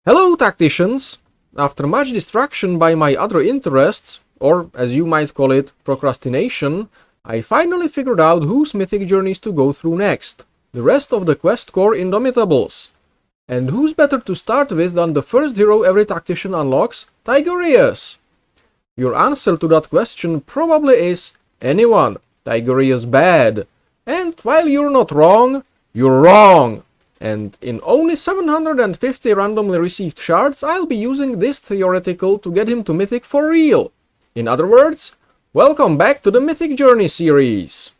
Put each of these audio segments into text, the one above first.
Hello, tacticians! After much distraction by my other interests, or as you might call it, procrastination, I finally figured out whose mythic journeys to go through next. The rest of the quest core Indomitables. And who's better to start with than the first hero every tactician unlocks, Tigurius? Your answer to that question probably is anyone. Tigurius bad. And while you're not wrong, you're wrong. And in only 750 randomly received shards, I'll be using this theoretical to get him to Mythic for real. In other words, welcome back to the Mythic Journey series.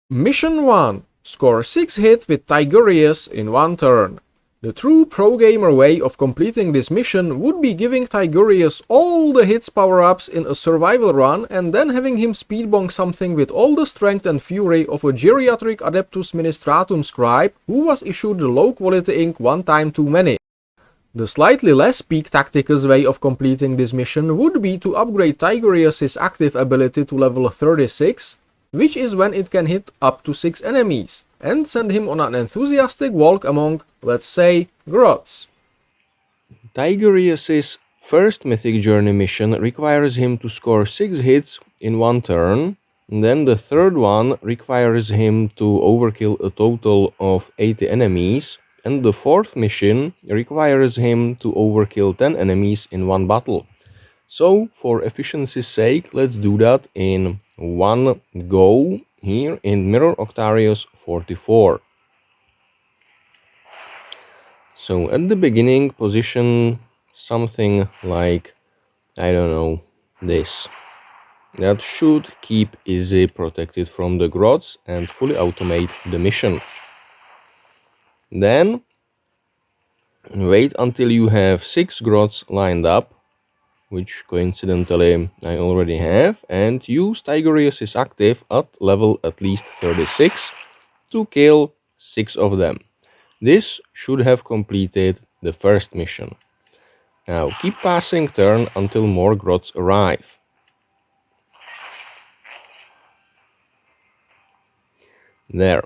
Mission 1. Score 6 hits with Tigurius in one turn. The true pro-gamer way of completing this mission would be giving Tigurius all the hits power-ups in a survival run and then having him speedbonk something with all the strength and fury of a geriatric Adeptus Ministratum scribe who was issued the low-quality ink one time too many. The slightly less peak Tacticus way of completing this mission would be to upgrade Tigurius' active ability to level 36, which is when it can hit up to 6 enemies, and send him on an enthusiastic walk among, let's say, grots. Tigurius' first Mythic Journey mission requires him to score 6 hits in one turn, and then the third one requires him to overkill a total of 80 enemies, and the fourth mission requires him to overkill 10 enemies in one battle. So, for efficiency's sake, let's do that in one go here in Mirror Octarius 44. So at the beginning, position something like, I don't know, this. That should keep Izzy protected from the grots and fully automate the mission. Then wait until you have 6 grots lined up, which coincidentally I already have, and use Tigurius' active at level at least 36 to kill 6 of them. This should have completed the first mission. Now keep passing turn until more grots arrive. There.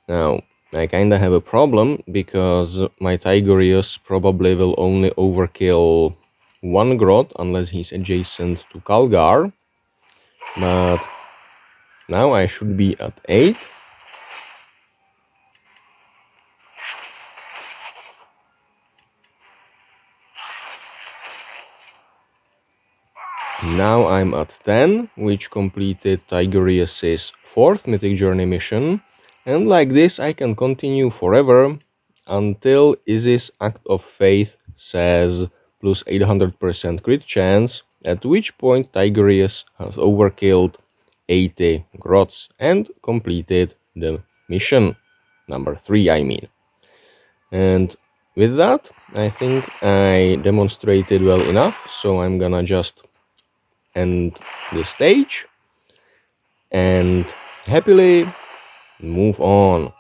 Now I kinda have a problem because my Tigurius probably will only overkill 1 grot unless he's adjacent to Kalgar. But now I should be at 8. Now I'm at 10, which completed Tigurius' 4th Mythic Journey mission, and like this I can continue forever until Izzy's Act of Faith says plus 800% crit chance, at which point Tigurius has overkilled 80 grots and completed the mission. Number 3, I mean. And with that, I think I demonstrated well enough, so I'm gonna just end the stage and happily move on.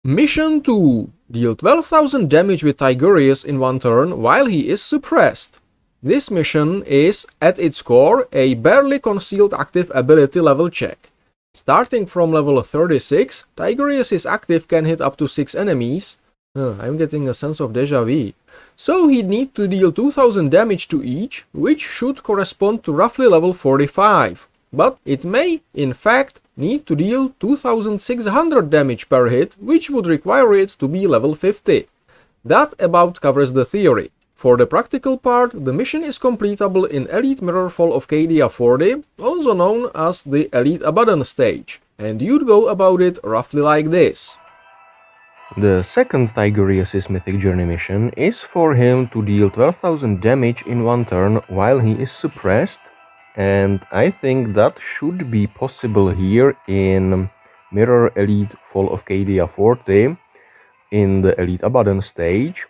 Mission 2. Deal 12,000 damage with Tigurius in one turn while he is suppressed. This mission is, at its core, a barely concealed active ability level check. Starting from level 36, Tigurius' active can hit up to 6 enemies. I'm getting a sense of déjà vu. So he'd need to deal 2000 damage to each, which should correspond to roughly level 45. But it may, in fact, need to deal 2600 damage per hit, which would require it to be level 50. That about covers the theory. For the practical part, the mission is completable in Elite Mirrorfall of Cadia 40, also known as the Elite Abaddon stage, and you'd go about it roughly like this. The second Tigurius' Mythic Journey mission is for him to deal 12,000 damage in one turn while he is suppressed, and I think that should be possible here in Mirror Elite Fall of Cadia 40 in the Elite Abaddon stage,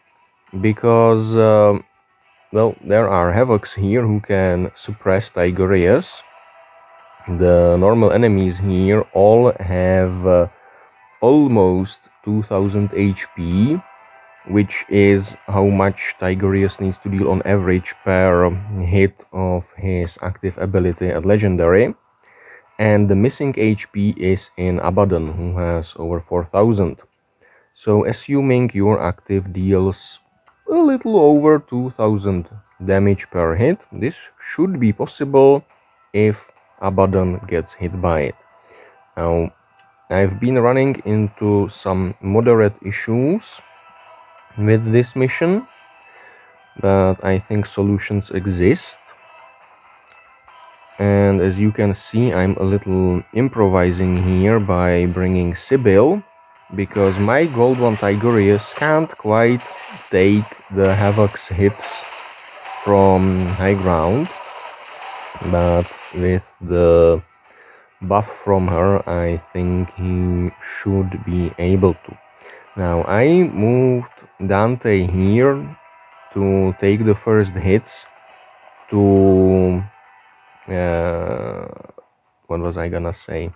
because well, there are Havocs here who can suppress Tigurius. The normal enemies here all have almost 2000 HP, which is how much Tigurius needs to deal on average per hit of his active ability at Legendary, and the missing HP is in Abaddon, who has over 4000. So assuming your active deals a little over 2000 damage per hit, this should be possible if Abaddon gets hit by it. Now, I've been running into some moderate issues with this mission, but I think solutions exist. And as you can see, I'm a little improvising here by bringing Sibyl, because my gold one Tigurius can't quite take the Havoc's hits from high ground, but with the buff from her, I think he should be able to. Now I moved Dante here to take the first hits to what was I gonna say?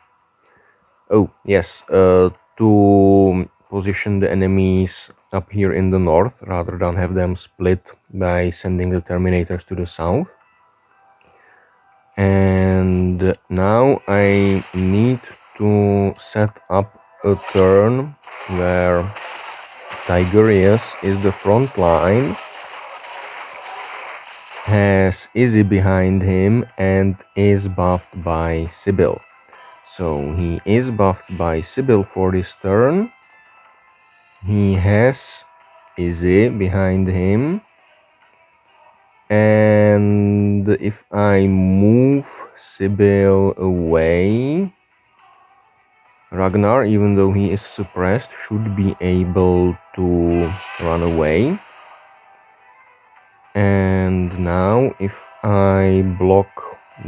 Oh yes, to position the enemies up here in the north rather than have them split by sending the Terminators to the south. And now I need to set up a turn where Tigurius is the front line, has Izzy behind him, and is buffed by Sibyl. So he is buffed by Sibyl for this turn. He has Izzy behind him. And if I move Sibyl away, Ragnar, even though he is suppressed, should be able to run away. And now if I block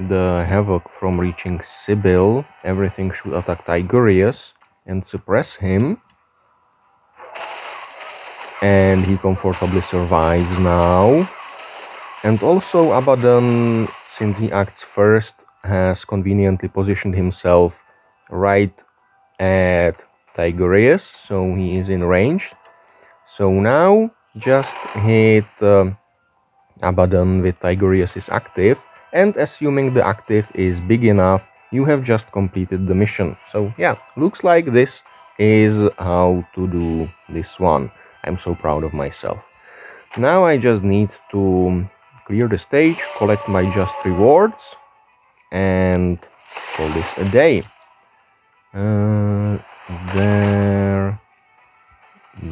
the Havoc from reaching Sibyl, everything should attack Tigurius and suppress him. And he comfortably survives now. And also Abaddon, since he acts first, has conveniently positioned himself right at Tigurius, so he is in range. So now just hit Abaddon with Tigurius' active, and assuming the active is big enough, you have just completed the mission. So yeah, looks like this is how to do this one. I'm so proud of myself. Now I just need to clear the stage, collect my just rewards, and call this a day.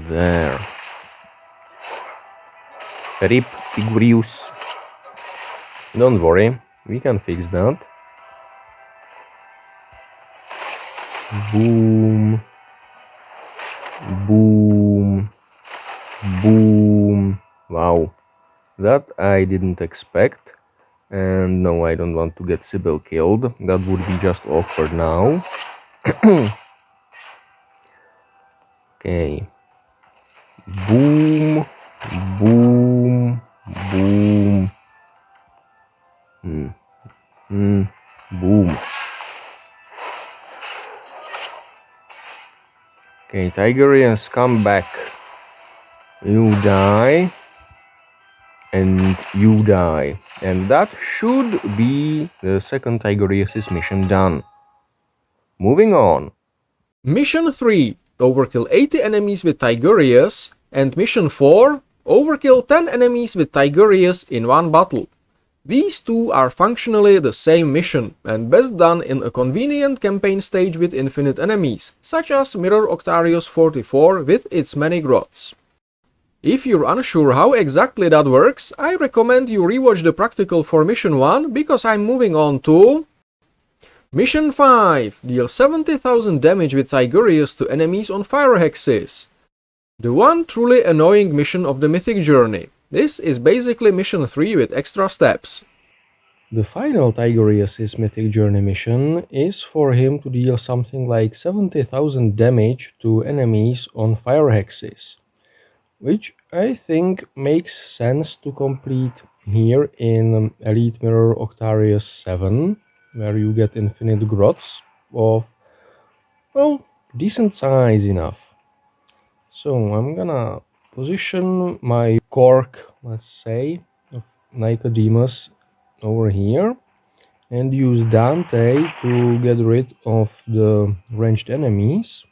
There. RIP Tigurius. Don't worry, we can fix that. Boom. Boom. Boom. Wow. That I didn't expect. And no, I don't want to get Sibyl killed. That would be just awkward now. Okay. Boom. Boom. Boom. Boom. Okay, Tigurius, come back. You die. And you die. And that should be the second Tigurius' mission done. Moving on. Mission 3, overkill 80 enemies with Tigurius, and Mission 4, overkill 10 enemies with Tigurius in one battle. These two are functionally the same mission, and best done in a convenient campaign stage with infinite enemies, such as Mirror Octarius 44 with its many grots. If you're unsure how exactly that works, I recommend you rewatch the practical for Mission 1, because I'm moving on to... Mission 5, deal 70,000 damage with Tigurius to enemies on fire hexes. The one truly annoying mission of the Mythic journey. This is basically Mission 3 with extra steps. The final Tigurius' Mythic Journey mission is for him to deal something like 70,000 damage to enemies on fire hexes, which I think makes sense to complete here in Elite Mirror Octarius 7, where you get infinite grots of, well, decent size enough. So I'm gonna position my cork, let's say, of Nicodemus over here, and use Dante to get rid of the ranged enemies.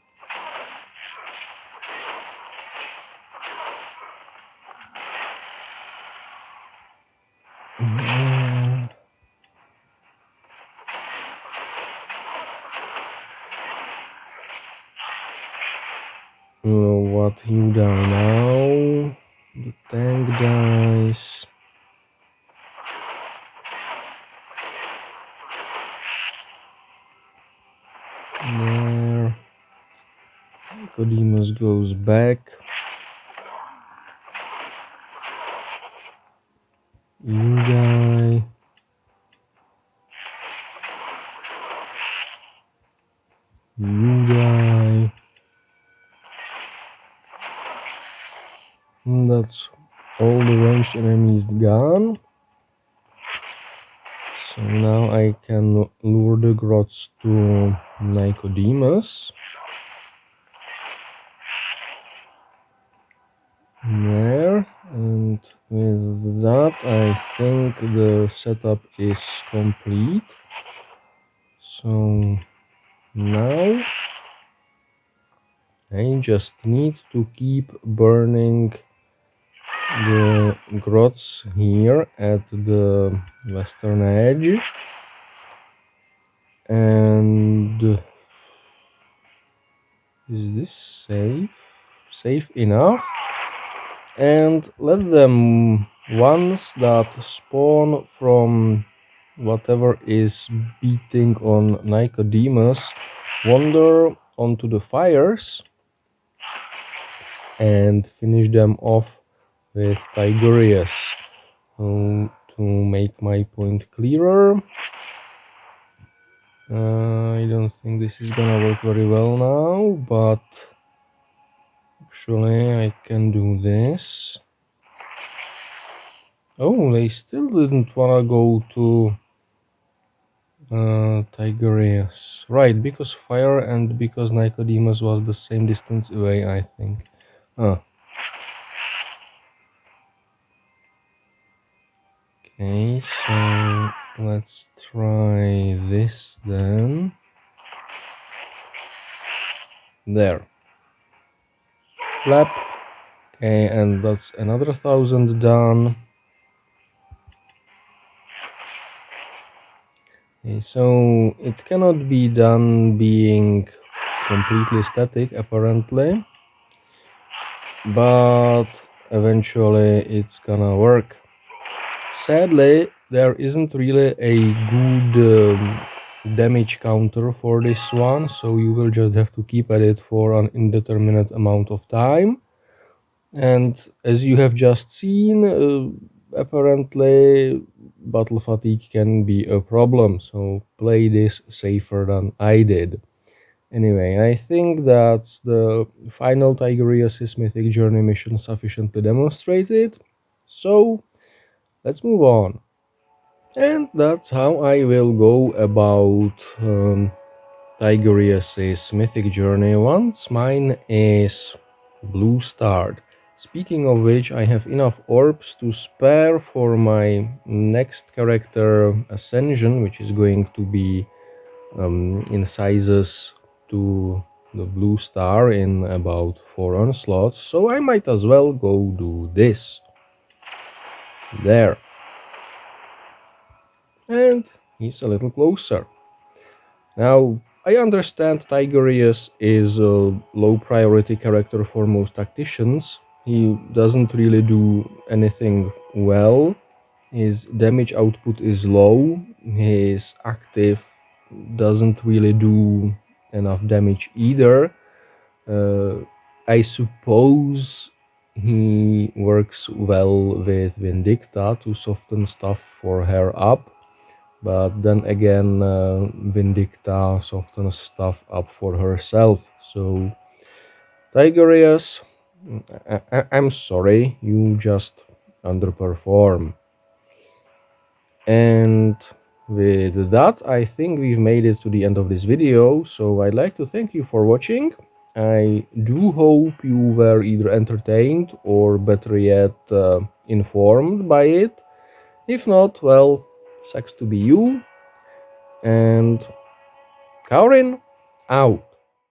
what you die now. The tank dies. There. Nicodemus goes back. You die. You die. And that's all the ranged enemies gone. So now I can lure the grots to Nicodemus. There, and with that I think the setup is complete. So now I just need to keep burning the grots here at the western edge, and is this safe enough? And let them, once that spawn from whatever is beating on Nicodemus, wander onto the fires and finish them off with Tigurius. To make my point clearer, I don't think this is gonna work very well now, but actually I can do this. Oh, they still didn't wanna go to Tigurius. Right, because fire and because Nicodemus was the same distance away, I think. Okay, so let's try this then. There. Flap. Okay, and that's another 1,000 done. Okay, so it cannot be done being completely static apparently, but eventually it's gonna work. Sadly, there isn't really a good damage counter for this one, so you will just have to keep at it for an indeterminate amount of time. And as you have just seen, apparently battle fatigue can be a problem, so play this safer than I did. Anyway, I think that's the final Tigurius' Mythic Journey mission sufficiently demonstrated, so let's move on. And that's how I will go about Tigurius' Mythic Journey once mine is blue starred. Speaking of which, I have enough orbs to spare for my next character Ascension, which is going to be in sizes to the blue star in about 4 onslaughts, so I might as well go do this. There. And he's a little closer. Now, I understand Tigurius is a low priority character for most tacticians. He doesn't really do anything well. His damage output is low. His active doesn't really do enough damage either. I suppose he works well with Vindicta to soften stuff for her up. But then again, Vindicta softens stuff up for herself. So, Tigurius, I'm sorry, you just underperform. And with that, I think we've made it to the end of this video. So I'd like to thank you for watching. I do hope you were either entertained or better yet informed by it. If not, well, sucks to be you. And Kaurin, out.